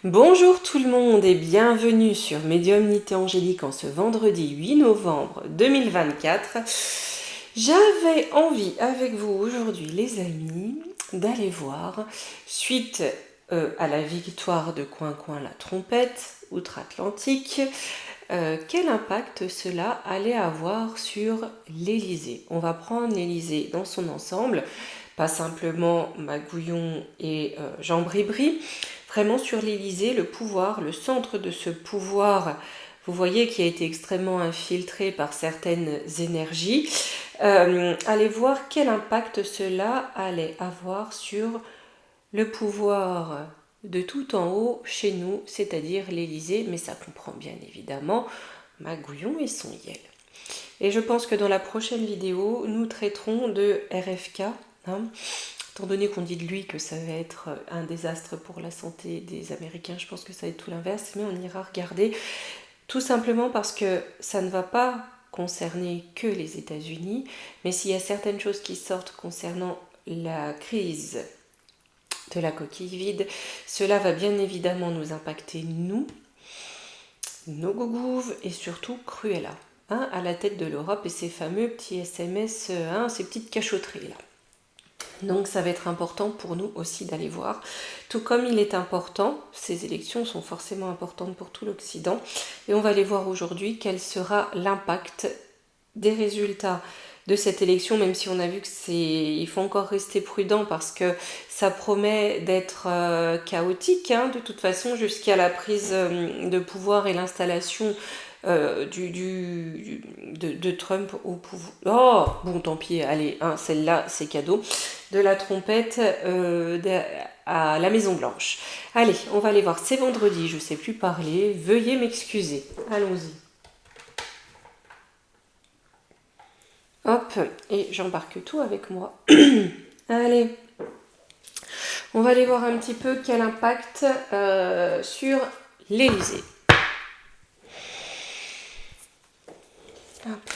Bonjour tout le monde et bienvenue sur Médiumnité Angélique en ce vendredi 8 novembre 2024. J'avais envie avec vous aujourd'hui les amis d'aller voir, suite à la victoire de Coin Coin la trompette outre-Atlantique, quel impact cela allait avoir sur l'Élysée. On va prendre l'Élysée dans son ensemble, pas simplement Magouillon et Jean Bribry, vraiment sur l'Élysée, le pouvoir, le centre de ce pouvoir, vous voyez, qui a été extrêmement infiltré par certaines énergies. Allez voir quel impact cela allait avoir sur le pouvoir de tout en haut chez nous, c'est-à-dire l'Élysée, mais ça comprend bien évidemment Magouillon et son Yel. Et je pense que dans la prochaine vidéo, nous traiterons de RFK, étant donné qu'on dit de lui que ça va être un désastre pour la santé des Américains, je pense que ça va être tout l'inverse, mais on ira regarder tout simplement parce que ça ne va pas concerner que les États-Unis, mais s'il y a certaines choses qui sortent concernant la crise de la coquille vide, cela va bien évidemment nous impacter nous, nos gougouves et surtout Cruella, à la tête de l'Europe et ces fameux petits SMS, ces petites cachotteries là. Donc ça va être important pour nous aussi d'aller voir, tout comme il est important, ces élections sont forcément importantes pour tout l'Occident, et on va aller voir aujourd'hui quel sera l'impact des résultats de cette élection, même si on a vu que il faut encore rester prudent parce que ça promet d'être chaotique, de toute façon, jusqu'à la prise de pouvoir et l'installation de Trump au pouvoir. Oh, bon, tant pis, allez, celle-là, c'est cadeau. De la trompette à la Maison Blanche. Allez, on va aller voir, c'est vendredi, je ne sais plus parler, veuillez m'excuser. Allons-y. Hop, et j'embarque tout avec moi. Allez, on va aller voir un petit peu quel impact sur l'Élysée. Hop.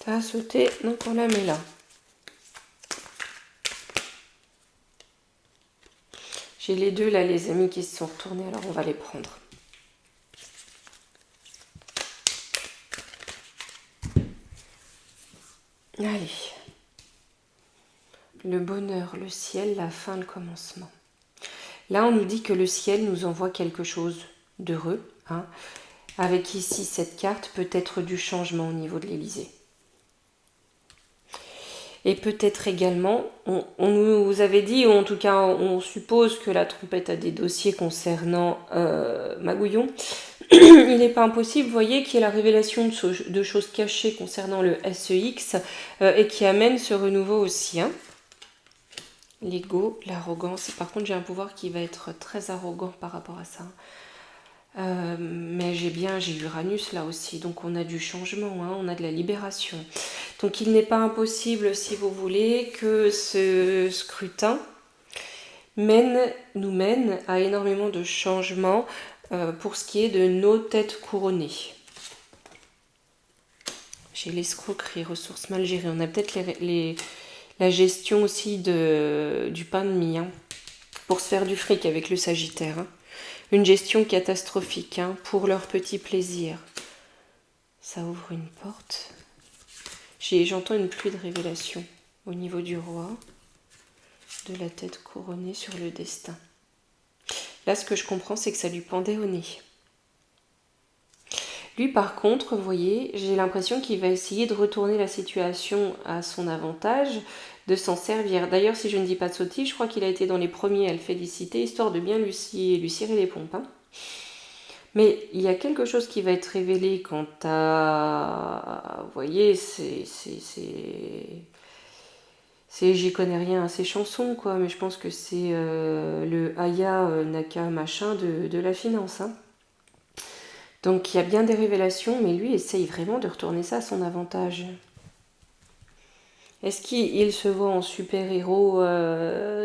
Ça a sauté, donc on la met là. J'ai les deux là, les amis, qui se sont retournés, alors on va les prendre. Allez. Le bonheur, le ciel, la fin, le commencement. Là, on nous dit que le ciel nous envoie quelque chose d'heureux, avec ici cette carte, peut-être du changement au niveau de l'Élysée. Et peut-être également, on nous avait dit, ou en tout cas on suppose que la trompette a des dossiers concernant Magouillon. Il n'est pas impossible, vous voyez, qu'il y ait la révélation de choses cachées concernant le SEX et qui amène ce renouveau aussi. L'ego, l'arrogance. Par contre, j'ai un pouvoir qui va être très arrogant par rapport à ça. Mais j'ai Uranus là aussi, donc on a du changement, on a de la libération. Donc il n'est pas impossible, si vous voulez, que ce scrutin nous mène à énormément de changements pour ce qui est de nos têtes couronnées. J'ai l'escroquerie, ressources mal gérées. On a peut-être la gestion aussi du pain de mie, pour se faire du fric avec le Sagittaire. Une gestion catastrophique pour leur petit plaisir. Ça ouvre une porte. J'entends une pluie de révélations au niveau du roi, de la tête couronnée sur le destin. Là, ce que je comprends, c'est que ça lui pendait au nez. Lui, par contre, vous voyez, j'ai l'impression qu'il va essayer de retourner la situation à son avantage, de s'en servir. D'ailleurs, si je ne dis pas de sottise, je crois qu'il a été dans les premiers à le féliciter, histoire de bien lui cirer les pompes. Mais il y a quelque chose qui va être révélé quant à... Vous voyez, j'y connais rien à ces chansons, quoi, mais je pense que c'est le Aya Naka machin de la finance. Donc il y a bien des révélations, mais lui essaye vraiment de retourner ça à son avantage. Est-ce qu'il se voit en super-héros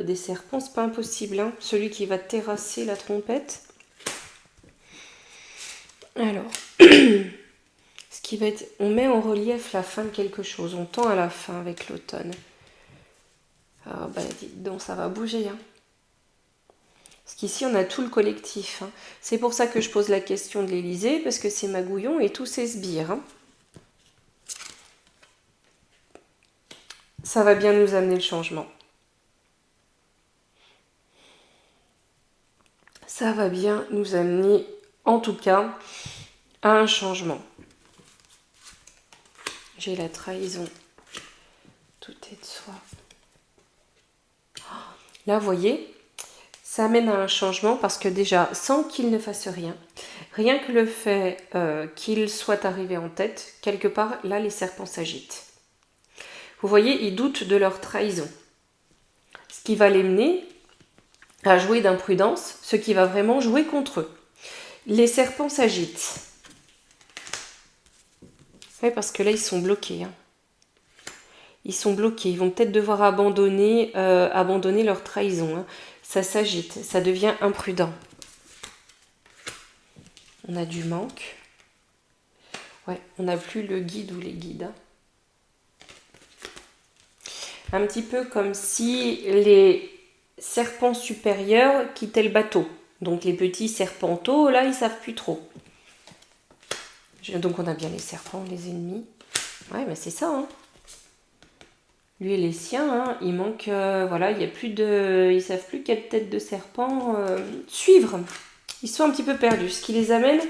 des serpents? C'est pas impossible, celui qui va terrasser la trompette. Alors, ce qui va être... On met en relief la fin de quelque chose. On tend à la fin avec l'automne. Ah bah dites donc, ça va bouger. Hein. Parce qu'ici, on a tout le collectif. Hein. C'est pour ça que je pose la question de l'Élysée, parce que c'est Magouillon et tous ses sbires. Hein. Ça va bien nous amener le changement. Ça va bien nous amener, en tout cas, à un changement. J'ai la trahison. Tout est de soi. Là, vous voyez, ça amène à un changement parce que déjà, sans qu'il ne fasse rien, rien que le fait qu'il soit arrivé en tête, quelque part, là, les serpents s'agitent. Vous voyez, ils doutent de leur trahison. Ce qui va les mener à jouer d'imprudence, ce qui va vraiment jouer contre eux. Les serpents s'agitent. Oui, parce que là, ils sont bloqués. Hein. Ils sont bloqués. Ils vont peut-être devoir abandonner leur trahison. Hein. Ça s'agite. Ça devient imprudent. On a du manque. Ouais, on n'a plus le guide ou les guides. Hein. Un petit peu comme si les serpents supérieurs quittaient le bateau. Donc les petits serpenteaux, là, ils savent plus trop. Donc on a bien les serpents, les ennemis. Ouais, mais c'est ça. Hein. Lui et les siens, hein, il manque, voilà, il y a plus de, ils savent plus quelle tête de serpent suivre. Ils sont un petit peu perdus, ce qui les amène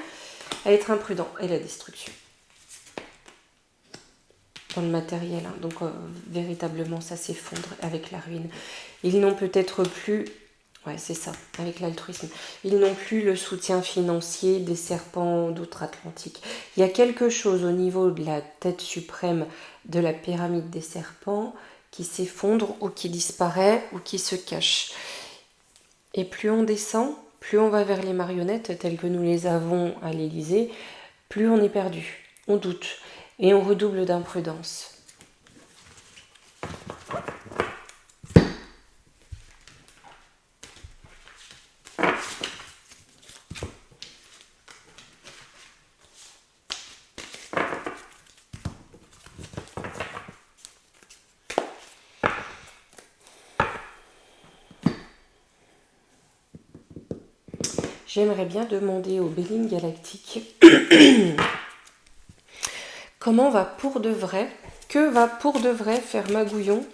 à être imprudents et la destruction dans le matériel. Hein. Donc véritablement, ça s'effondre avec la ruine. Ils n'ont peut-être plus, ouais, c'est ça, avec l'altruisme. Ils n'ont plus le soutien financier des serpents d'outre-Atlantique. Il y a quelque chose au niveau de la tête suprême de la pyramide des serpents qui s'effondre ou qui disparaît ou qui se cache. Et plus on descend, plus on va vers les marionnettes telles que nous les avons à l'Élysée, plus on est perdu, on doute et on redouble d'imprudence. J'aimerais bien demander au Béline Galactique comment va pour de vrai, que va pour de vrai faire Magouillon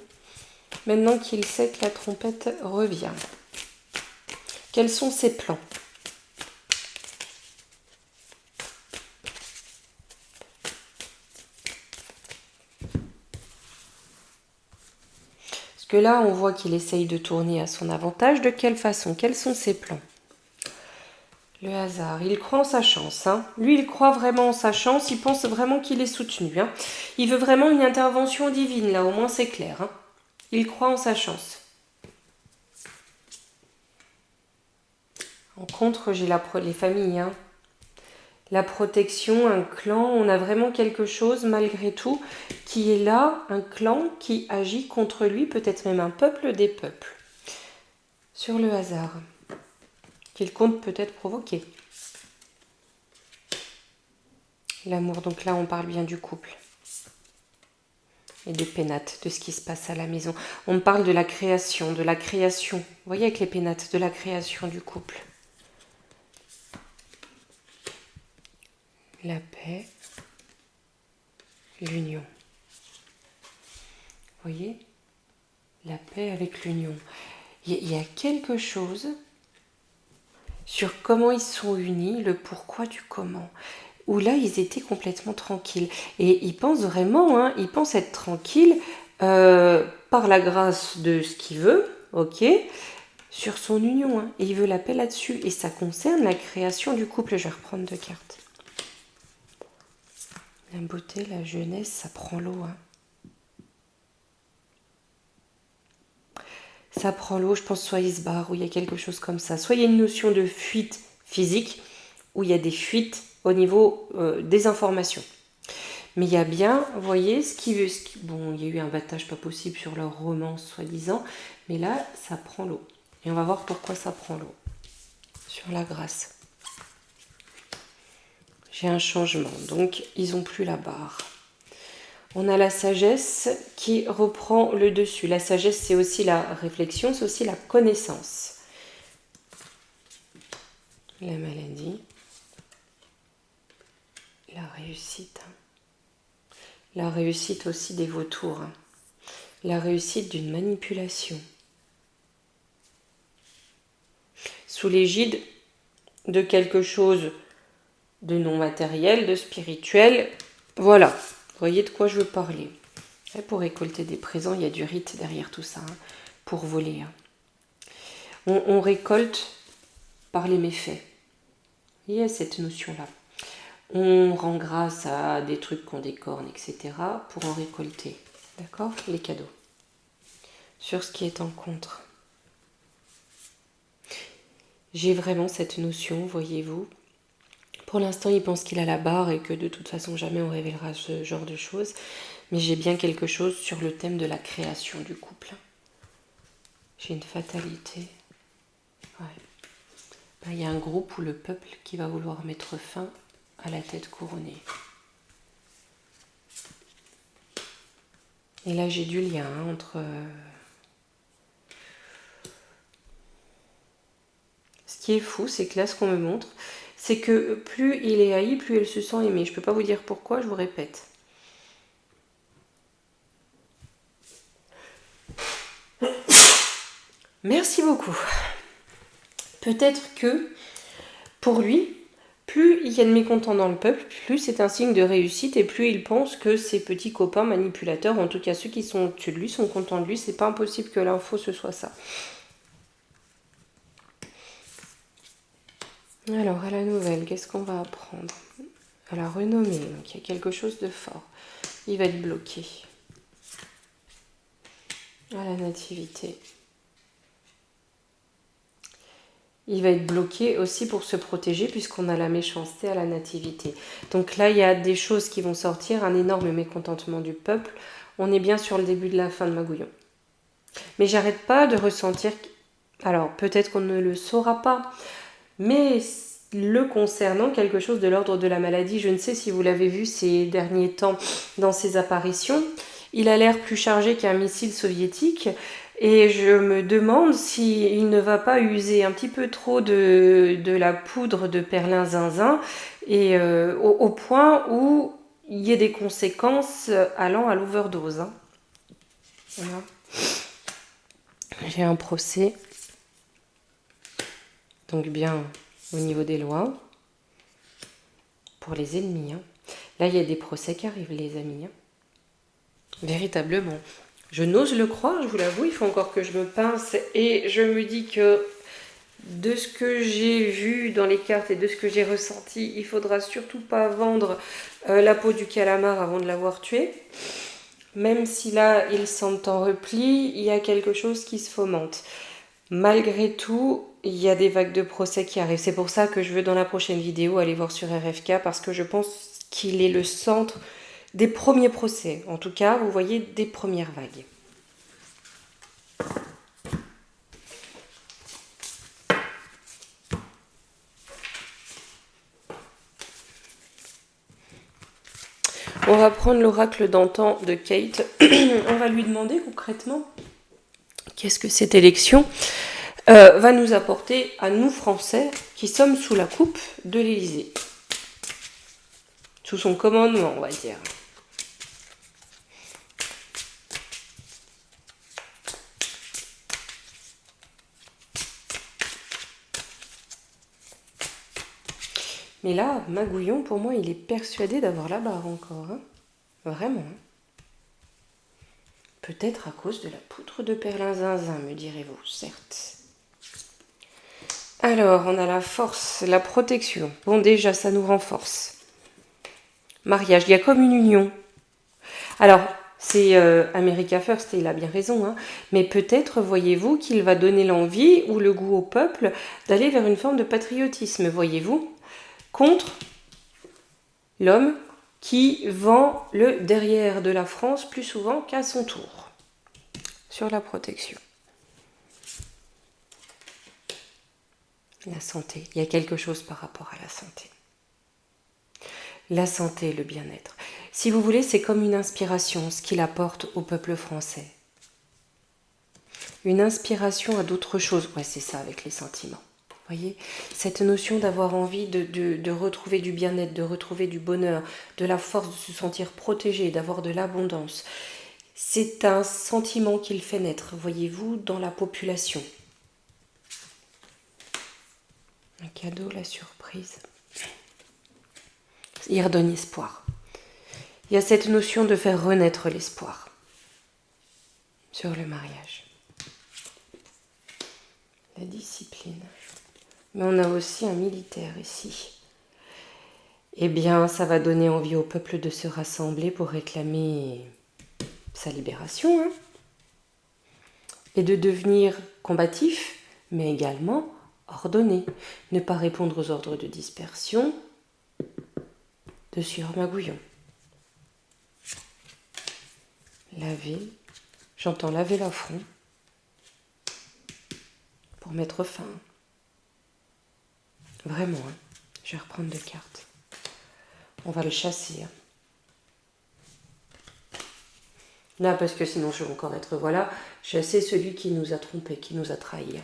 maintenant qu'il sait que la trompette revient. Quels sont ses plans? Parce que là, on voit qu'il essaye de tourner à son avantage. De quelle façon? Quels sont ses plans? Le hasard, il croit en sa chance. Hein. Lui, il croit vraiment en sa chance. Il pense vraiment qu'il est soutenu. Hein. Il veut vraiment une intervention divine, là, au moins c'est clair. Hein. Il croit en sa chance. En contre, j'ai les familles. Hein. La protection, un clan. On a vraiment quelque chose, malgré tout, qui est là. Un clan qui agit contre lui, peut-être même un peuple des peuples. Sur le hasard. Qu'il compte peut-être provoquer. L'amour, donc là on parle bien du couple. Et des pénates, de ce qui se passe à la maison. On parle de la création, de la création. Vous voyez avec les pénates, de la création du couple. La paix, l'union. Vous voyez? La paix avec l'union. Il y a quelque chose sur comment ils sont unis, le pourquoi du comment. Où là, ils étaient complètement tranquilles. Et ils pensent vraiment, hein, ils pensent être tranquilles par la grâce de ce qu'il veut, ok, sur son union. Hein, et il veut la paix là-dessus. Et ça concerne la création du couple. Je vais reprendre 2 cartes. La beauté, la jeunesse, ça prend l'eau. Hein. Ça prend l'eau, je pense, soit il se barre, ou il y a quelque chose comme ça. Soit il y a une notion de fuite physique, ou il y a des fuites au niveau des informations. Mais il y a bien, vous voyez, bon, il y a eu un battage pas possible sur leur romance, soi-disant, mais là, ça prend l'eau. Et on va voir pourquoi ça prend l'eau. Sur la grâce. J'ai un changement, donc ils n'ont plus la barre. On a la sagesse qui reprend le dessus. La sagesse, c'est aussi la réflexion, c'est aussi la connaissance. La maladie, la réussite. La réussite aussi des vautours. La réussite d'une manipulation. Sous l'égide de quelque chose de non matériel, de spirituel. Voilà, vous voyez de quoi je veux parler. Et pour récolter des présents, il y a du rite derrière tout ça, hein, pour voler. Hein. On récolte par les méfaits. Il y a cette notion-là. On rend grâce à des trucs qu'on décorne, etc. pour en récolter. D'accord? Les cadeaux. Sur ce qui est en contre. J'ai vraiment cette notion, voyez-vous. Pour l'instant, il pense qu'il a la barre et que de toute façon, jamais on révélera ce genre de choses. Mais j'ai bien quelque chose sur le thème de la création du couple. J'ai une fatalité. Ouais. Il y a un groupe ou le peuple qui va vouloir mettre fin à la tête couronnée. Et là, j'ai du lien entre... Ce qui est fou, c'est que là, ce qu'on me montre, c'est que plus il est haï, plus il se sent aimé. Je ne peux pas vous dire pourquoi, je vous répète. Merci beaucoup. Peut-être que, pour lui, plus il y a de mécontents dans le peuple, plus c'est un signe de réussite et plus il pense que ses petits copains manipulateurs, en tout cas ceux qui sont au-dessus de lui, sont contents de lui. C'est pas impossible que l'info ce soit ça. Alors, à la nouvelle, qu'est-ce qu'on va apprendre? À la renommée, donc il y a quelque chose de fort. Il va être bloqué. À la nativité. Il va être bloqué aussi pour se protéger puisqu'on a la méchanceté à la nativité. Donc là, il y a des choses qui vont sortir, un énorme mécontentement du peuple. On est bien sur le début de la fin de Magouillon. Mais j'arrête pas de ressentir... Alors, peut-être qu'on ne le saura pas, mais le concernant, quelque chose de l'ordre de la maladie, je ne sais si vous l'avez vu ces derniers temps dans ses apparitions, il a l'air plus chargé qu'un missile soviétique. Et je me demande s'il ne va pas user un petit peu trop de la poudre de perlin-zinzin et au point où il y ait des conséquences allant à l'overdose. Hein. Voilà. J'ai un procès. Donc bien au niveau des lois. Pour les ennemis. Hein. Là, il y a des procès qui arrivent, les amis. Hein. Véritablement. Je n'ose le croire, je vous l'avoue, il faut encore que je me pince et je me dis que de ce que j'ai vu dans les cartes et de ce que j'ai ressenti, il faudra surtout pas vendre la peau du calamar avant de l'avoir tué. Même si là, ils sentent en repli, il y a quelque chose qui se fomente. Malgré tout, il y a des vagues de procès qui arrivent. C'est pour ça que je veux dans la prochaine vidéo aller voir sur RFK parce que je pense qu'il est le centre des premiers procès. En tout cas, vous voyez, des premières vagues. On va prendre l'oracle d'antan de Kate. On va lui demander concrètement qu'est-ce que cette élection va nous apporter à nous Français qui sommes sous la coupe de l'Élysée. Sous son commandement, on va dire. Mais là, Magouillon, pour moi, il est persuadé d'avoir la barre encore. Hein. Vraiment. Hein. Peut-être à cause de la poudre de perlin-zinzin, me direz-vous, certes. Alors, on a la force, la protection. Bon, déjà, ça nous renforce. Mariage, il y a comme une union. Alors, c'est America First, et il a bien raison, hein, mais peut-être, voyez-vous, qu'il va donner l'envie ou le goût au peuple d'aller vers une forme de patriotisme, voyez-vous, contre l'homme qui vend le derrière de la France plus souvent qu'à son tour. Sur la protection. La santé. Il y a quelque chose par rapport à la santé. la santé, le bien-être. Si vous voulez, c'est comme une inspiration, ce qu'il apporte au peuple français. Une inspiration à d'autres choses. Ouais, c'est ça avec les sentiments. Vous voyez, cette notion d'avoir envie de retrouver du bien-être, de retrouver du bonheur, de la force, de se sentir protégé, d'avoir de l'abondance. C'est un sentiment qu'il fait naître, voyez-vous, dans la population. Un cadeau, la surprise. Il redonne espoir. Il y a cette notion de faire renaître l'espoir sur le mariage. La discipline. Mais on a aussi un militaire ici. Eh bien, ça va donner envie au peuple de se rassembler pour réclamer sa libération, hein, et de devenir combatif, mais également ordonné. Ne pas répondre aux ordres de dispersion, de surmagouillon. Laver, j'entends laver l'affront pour mettre fin. Vraiment, hein. Je vais reprendre 2 cartes. On va le chasser. Hein. Là, parce que sinon je vais encore être, voilà, chasser celui qui nous a trompés, qui nous a trahis.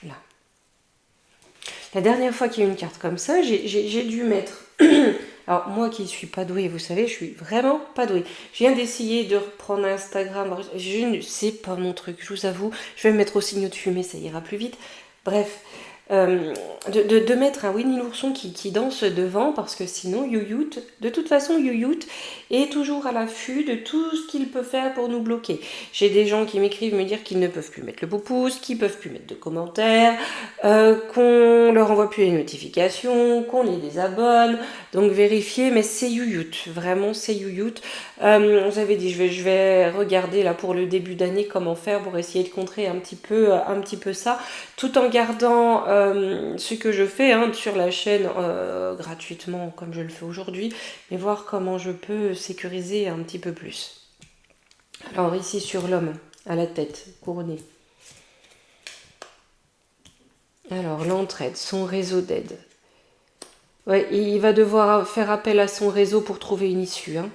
Là. La dernière fois qu'il y a eu une carte comme ça, j'ai dû mettre... Alors, moi qui ne suis pas douée, vous savez, je suis vraiment pas douée. Je viens d'essayer de reprendre Instagram. Je ne sais pas mon truc, je vous avoue. Je vais me mettre au signaux de fumée, ça ira plus vite. Bref, de mettre un Winnie l'ourson qui danse devant, parce que sinon, Youyout, de toute façon, Youyout est toujours à l'affût de tout ce qu'il peut faire pour nous bloquer. J'ai des gens qui m'écrivent me dire qu'ils ne peuvent plus mettre le beau pouce, qu'ils ne peuvent plus mettre de commentaires, qu'on leur envoie plus les notifications, qu'on les désabonne. Donc vérifiez, mais c'est Youyout, vraiment c'est Youyout. J'avais dit je vais regarder là pour le début d'année comment faire pour essayer de contrer un petit peu ça, tout en gardant ce que je fais hein, sur la chaîne gratuitement comme je le fais aujourd'hui, mais voir comment je peux sécuriser un petit peu plus. Alors ici sur l'homme, à la tête, couronné. Alors l'entraide, son réseau d'aide. Ouais, il va devoir faire appel à son réseau pour trouver une issue, hein,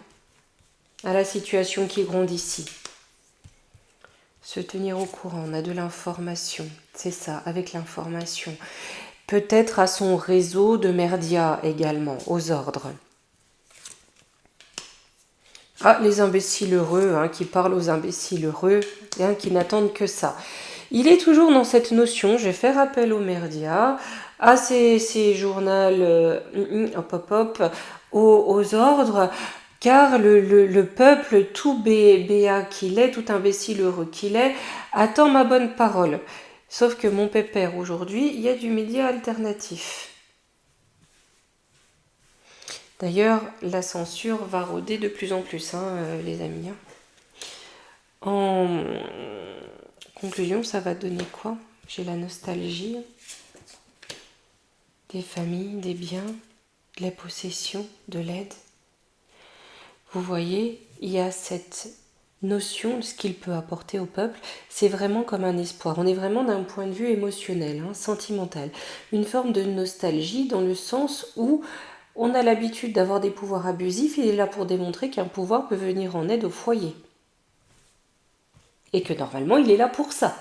à la situation qui gronde ici. Se tenir au courant, on a de l'information, c'est ça, avec l'information. Peut-être à son réseau de merdia également, aux ordres. Ah, les imbéciles heureux, hein, qui parlent aux imbéciles heureux, hein, qui n'attendent que ça. Il est toujours dans cette notion, je vais faire appel aux merdias, à ces journaux, aux ordres, car le peuple, tout béat qu'il est, tout imbécile heureux qu'il est, attend ma bonne parole. Sauf que mon pépère, aujourd'hui, il y a du média alternatif. D'ailleurs, la censure va rôder de plus en plus, hein, les amis. En conclusion, ça va donner quoi? J'ai la nostalgie, des familles, des biens, de la possession, de l'aide. Vous voyez, il y a cette notion de ce qu'il peut apporter au peuple. C'est vraiment comme un espoir. On est vraiment d'un point de vue émotionnel, hein, sentimental. Une forme de nostalgie dans le sens où on a l'habitude d'avoir des pouvoirs abusifs. Il est là pour démontrer qu'un pouvoir peut venir en aide au foyer. Et que normalement, il est là pour ça.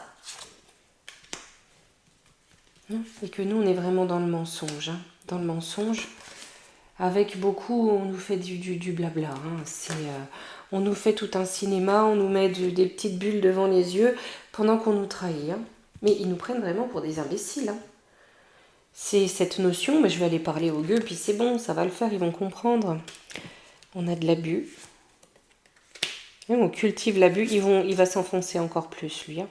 Et que nous, on est vraiment dans le mensonge. Hein. Dans le mensonge, avec beaucoup, on nous fait du blabla. Hein. On nous fait tout un cinéma, on nous met des petites bulles devant les yeux pendant qu'on nous trahit. Hein. Mais ils nous prennent vraiment pour des imbéciles. Hein. C'est cette notion, mais je vais aller parler aux gueux, puis c'est bon, ça va le faire, ils vont comprendre. On a de l'abus. Et on cultive l'abus, il va s'enfoncer encore plus, lui. Hein.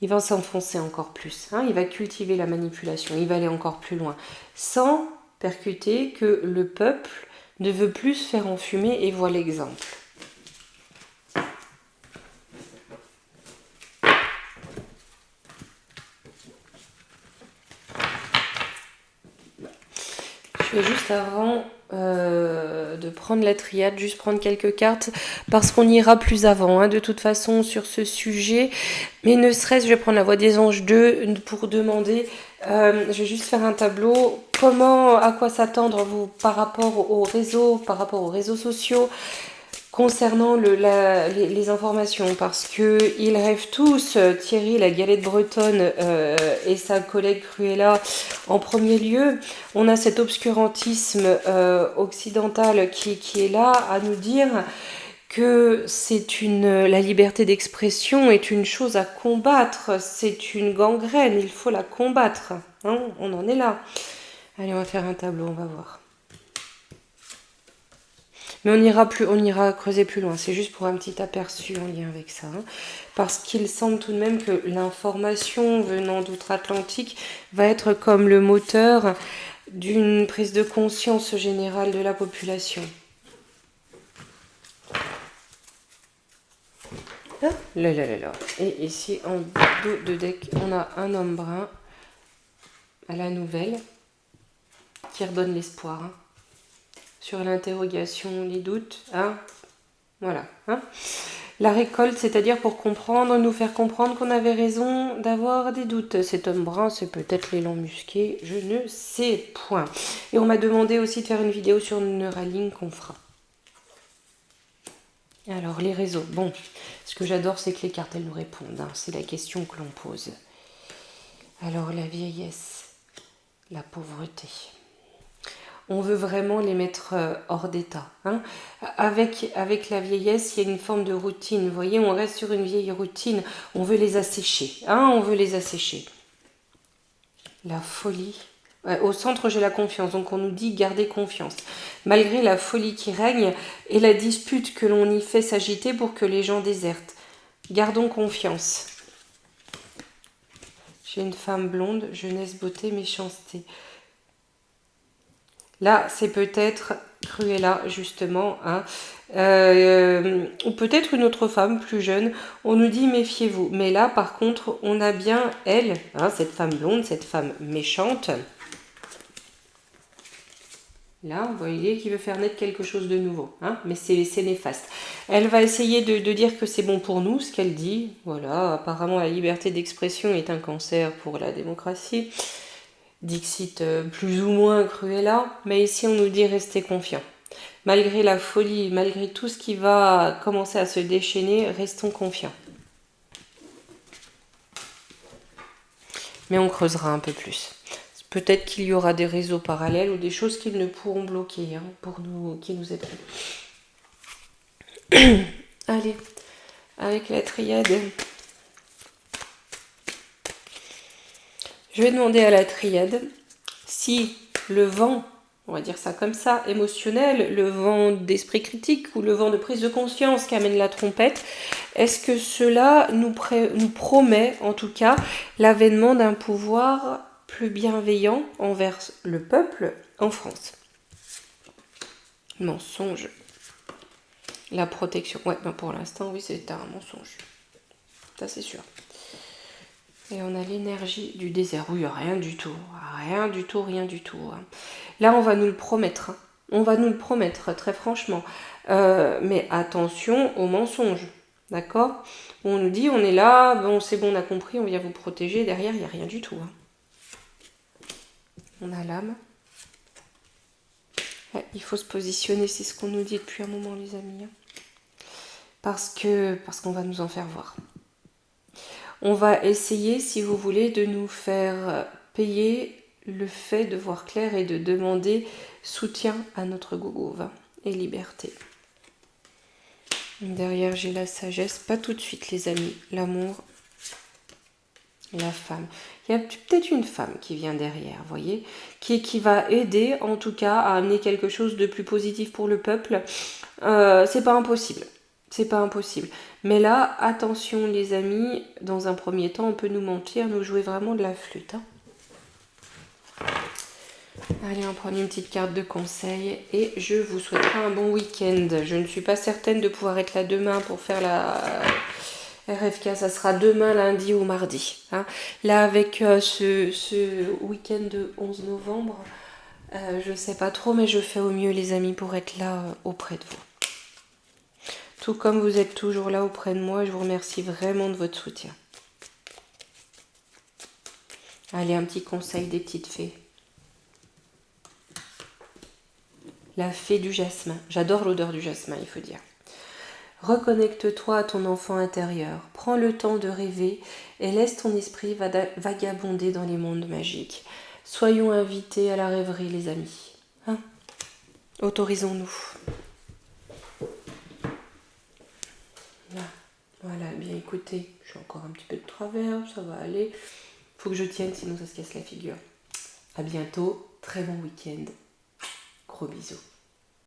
Il va s'enfoncer encore plus. Hein. Il va cultiver la manipulation, il va aller encore plus loin. Sans percuter que le peuple ne veut plus se faire enfumer et voit l'exemple. Je vais juste avant de prendre la triade, juste prendre quelques cartes parce qu'on ira plus avant hein, de toute façon sur ce sujet, mais ne serait-ce, je vais prendre la voix des anges 2 pour demander, je vais juste faire un tableau à quoi s'attendre vous par rapport aux réseaux sociaux, concernant les informations, parce que ils rêvent tous, Thierry, la galette bretonne et sa collègue Cruella en premier lieu. On a cet obscurantisme occidental qui est là à nous dire que la liberté d'expression est une chose à combattre, c'est une gangrène, il faut la combattre. Hein, on en est là. Allez, on va faire un tableau, on va voir. Mais on ira creuser plus loin. C'est juste pour un petit aperçu en lien avec ça. Hein. Parce qu'il semble tout de même que l'information venant d'outre-Atlantique va être comme le moteur d'une prise de conscience générale de la population. Ah, là. Et ici, en dos de deck, on a un homme brun à la nouvelle qui redonne l'espoir. Hein. Sur l'interrogation, les doutes, hein. Voilà. Hein. La récolte, c'est-à-dire pour comprendre, nous faire comprendre qu'on avait raison d'avoir des doutes. Cet homme brun, c'est peut-être l'élan musqué, je ne sais point. Et on m'a demandé aussi de faire une vidéo sur Neuralink qu'on fera. Alors, les réseaux. Bon, ce que j'adore, c'est que les cartes, elles nous répondent. Hein. C'est la question que l'on pose. Alors, la vieillesse, la pauvreté. On veut vraiment les mettre hors d'état. Hein. Avec la vieillesse, il y a une forme de routine. Vous voyez, on reste sur une vieille routine. On veut les assécher. Hein, on veut les assécher. La folie. Au centre, j'ai la confiance. Donc, on nous dit garder confiance. Malgré la folie qui règne et la dispute que l'on y fait s'agiter pour que les gens désertent. Gardons confiance. J'ai une femme blonde, jeunesse, beauté, méchanceté. Là, c'est peut-être Cruella, justement, hein. Ou peut-être une autre femme plus jeune. On nous dit méfiez-vous. Mais là, par contre, on a bien elle, hein, cette femme blonde, cette femme méchante. Là, vous voyez, qui veut faire naître quelque chose de nouveau. Hein, mais c'est néfaste. Elle va essayer de dire que c'est bon pour nous, ce qu'elle dit. Voilà, apparemment, la liberté d'expression est un cancer pour la démocratie. Dixit plus ou moins Cruella, mais ici on nous dit rester confiant. Malgré la folie, malgré tout ce qui va commencer à se déchaîner, restons confiants. Mais on creusera un peu plus. Peut-être qu'il y aura des réseaux parallèles ou des choses qu'ils ne pourront bloquer, hein, pour nous, qui nous aideront. Allez, avec la triade. Je vais demander à la triade si le vent, on va dire ça comme ça, émotionnel, le vent d'esprit critique ou le vent de prise de conscience qu'amène la trompette, est-ce que cela nous promet en tout cas l'avènement d'un pouvoir plus bienveillant envers le peuple en France? Mensonge. La protection. Ouais, ben pour l'instant, oui, c'est un mensonge. Ça, c'est sûr. Et on a l'énergie du désert. Oui, rien du tout. Rien du tout. Hein. Là, on va nous le promettre. Hein. On va nous le promettre, très franchement. Mais attention aux mensonges. D'accord? On nous dit, on est là, bon, c'est bon, on a compris, on vient vous protéger. Derrière, il n'y a rien du tout. Hein. On a l'âme. Ouais, il faut se positionner, c'est ce qu'on nous dit depuis un moment, les amis. Hein. Parce qu'on va nous en faire voir. On va essayer, si vous voulez, de nous faire payer le fait de voir clair et de demander soutien à notre gogouve et liberté. Derrière, j'ai la sagesse. Pas tout de suite, les amis. L'amour, la femme. Il y a peut-être une femme qui vient derrière, vous voyez, qui va aider, en tout cas, à amener quelque chose de plus positif pour le peuple. C'est pas impossible. C'est pas impossible. Mais là, attention les amis, dans un premier temps, on peut nous mentir, nous jouer vraiment de la flûte. Hein. Allez, on prend une petite carte de conseil et je vous souhaiterai un bon week-end. Je ne suis pas certaine de pouvoir être là demain pour faire la RFK, ça sera demain, lundi ou mardi. Hein. Là, avec ce week-end de 11 novembre, je ne sais pas trop, mais je fais au mieux les amis pour être là auprès de vous. Tout comme vous êtes toujours là auprès de moi, je vous remercie vraiment de votre soutien. Allez, un petit conseil des petites fées. la fée du jasmin. J'adore l'odeur du jasmin, il faut dire. Reconnecte-toi à ton enfant intérieur. Prends le temps de rêver et laisse ton esprit vagabonder dans les mondes magiques. Soyons invités à la rêverie, les amis. Hein? Autorisons-nous. Voilà, bien écoutez, je suis encore un petit peu de travers, ça va aller. Faut que je tienne, sinon ça se casse la figure. À bientôt, très bon week-end. Gros bisous.